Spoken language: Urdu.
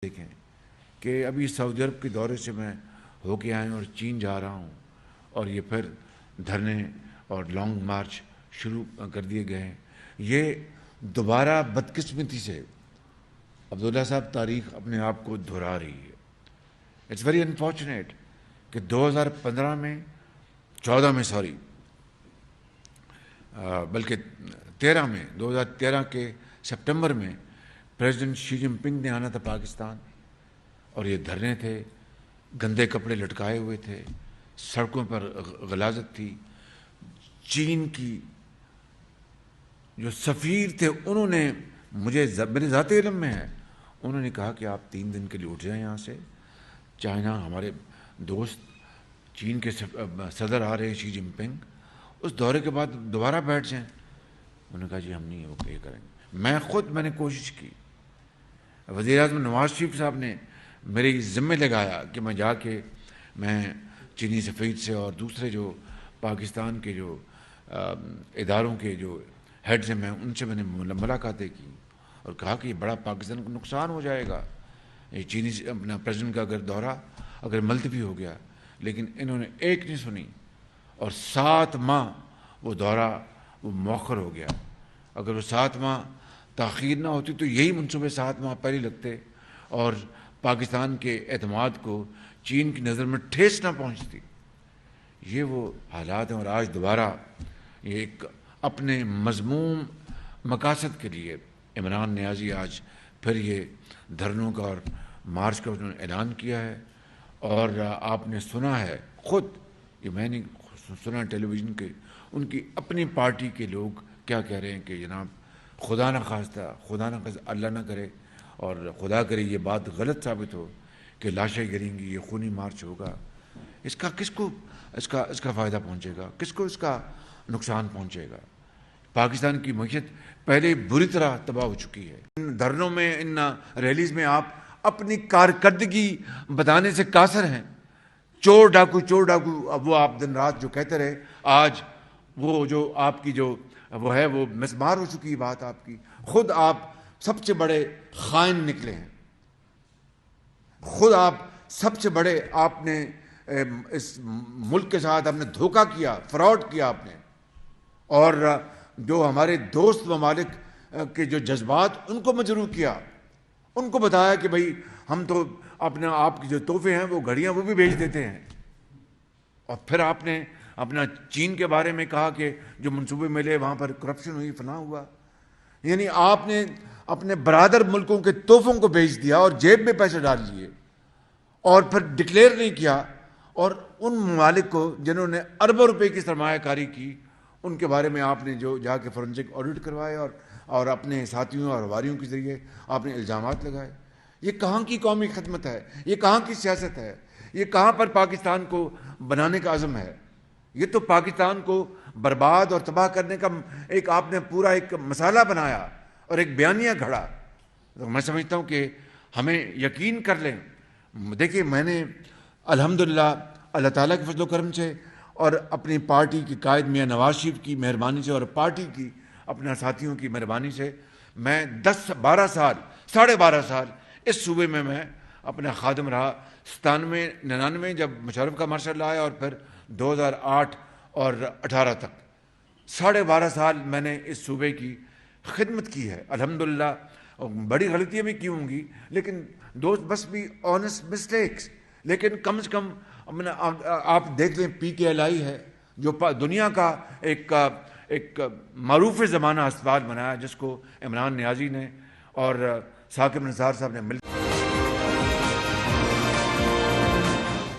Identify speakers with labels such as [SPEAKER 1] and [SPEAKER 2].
[SPEAKER 1] دیکھیں کہ ابھی سعودی عرب کے دورے سے میں ہو کے آئے اور چین جا رہا ہوں اور یہ پھر دھرنے اور لانگ مارچ شروع کر دیے گئے ہیں. یہ دوبارہ بدقسمتی سے عبداللہ صاحب تاریخ اپنے آپ کو دہرا رہی ہے. اٹس ویری انفارچونیٹ کہ 2015 میں 14 میں بلکہ 2013 کے سپٹمبر میں پریزیڈنٹ شی جن پنگ نے آنا تھا پاکستان اور یہ دھرنے تھے, گندے کپڑے لٹکائے ہوئے تھے, سڑکوں پر غلاظت تھی. چین کی جو سفیر تھے انہوں نے میرے ذاتی علم میں ہے, انہوں نے کہا کہ آپ 3 دن کے لیے اٹھ جائیں یہاں سے. چائنا ہمارے دوست چین کے صدر آ رہے ہیں شی جن پنگ, اس دورے کے بعد دوبارہ بیٹھ جائیں. انہوں نے کہا جی ہم نہیں اوکے کریں گے. میں نے کوشش کی, وزیر اعظم نواز شریف صاحب نے میرے ذمہ لگایا کہ میں جا کے میں چینی سفیر سے اور دوسرے جو پاکستان کے جو اداروں کے جو ہیڈز ہیں میں نے ملاقاتیں کی اور کہا کہ یہ بڑا پاکستان کو نقصان ہو جائے گا یہ چینی اپنا پریزیڈنٹ کا دورہ اگر ملتوی ہو گیا. لیکن انہوں نے ایک نہیں سنی اور 7 ماہ وہ دورہ وہ مؤخر ہو گیا. اگر وہ 7 ماہ تاخیر نہ ہوتی تو یہی منصوبے 7 ماہ پہلے لگتے اور پاکستان کے اعتماد کو چین کی نظر میں ٹھیس نہ پہنچتی. یہ وہ حالات ہیں اور آج دوبارہ یہ ایک اپنے مذموم مقاصد کے لیے عمران نیازی آج پھر یہ دھرنوں کا اور مارچ کا انہوں نے اعلان کیا ہے. اور آپ نے سنا ہے خود, یہ میں نے سنا ٹیلی ویژن کے, ان کی اپنی پارٹی کے لوگ کیا کہہ رہے ہیں کہ جناب خدا نہ خواستہ اللہ نہ کرے اور خدا کرے یہ بات غلط ثابت ہو کہ لاشیں گریں گی, یہ خونی مارچ ہوگا. اس کا کس کو اس کا فائدہ پہنچے گا, کس کو اس کا نقصان پہنچے گا؟ پاکستان کی معیشت پہلے بری طرح تباہ ہو چکی ہے. ان دھرنوں میں, ان ریلیز میں آپ اپنی کارکردگی بتانے سے قاصر ہیں. چور ڈاکو اب وہ آپ دن رات جو کہتے رہے, آج وہ جو آپ کی جو وہ ہے وہ مسمار ہو چکی بات آپ کی. خود آپ سب سے بڑے خائن نکلے ہیں, خود آپ سب سے بڑے, آپ نے اس ملک کے ساتھ آپ نے دھوکہ کیا, فراڈ کیا آپ نے. اور جو ہمارے دوست ممالک کے جو جذبات ان کو مجروح کیا, ان کو بتایا کہ بھائی ہم تو اپنا آپ کی جو تحفے ہیں وہ گھڑیاں وہ بھی بھیج دیتے ہیں. اور پھر آپ نے اپنا چین کے بارے میں کہا کہ جو منصوبے ملے وہاں پر کرپشن ہوئی, فلاں ہوا. یعنی آپ نے اپنے برادر ملکوں کے تحفوں کو بھیج دیا اور جیب میں پیسے ڈال لیے اور پھر ڈکلیئر نہیں کیا. اور ان ممالک کو جنہوں نے اربوں روپے کی سرمایہ کاری کی ان کے بارے میں آپ نے جو جا کے فورنسک آڈٹ کروائے اور اپنے ساتھیوں اور ہواریوں کے ذریعے آپ نے الزامات لگائے. یہ کہاں کی قومی خدمت ہے؟ یہ کہاں کی سیاست ہے؟ یہ کہاں پر پاکستان کو بنانے کا عزم ہے؟ یہ تو پاکستان کو برباد اور تباہ کرنے کا ایک آپ نے پورا ایک مسالہ بنایا اور ایک بیانیہ گھڑا. میں سمجھتا ہوں کہ ہمیں یقین کر لیں. دیکھیے میں نے الحمدللہ اللہ تعالیٰ کے فضل و کرم سے اور اپنی پارٹی کی قائد میاں نواز شریف کی مہربانی سے اور پارٹی کی اپنا ساتھیوں کی مہربانی سے میں 12 سال 12.5 سال اس صوبے میں اپنا خادم رہا. 97-99 جب مشرف کا مارشل لایا اور پھر 2008 اور 18 تک 12.5 سال میں نے اس صوبے کی خدمت کی ہے. الحمدللہ بڑی غلطیاں بھی کی ہوں گی لیکن دوست بس بھی آنیسٹ مسٹیکس. لیکن کم سے کم آپ دیکھ لیں PKLI ہے جو دنیا کا ایک معروف زمانہ اسپتال بنایا جس کو عمران نیازی نے اور ثاقب نثار صاحب نے مل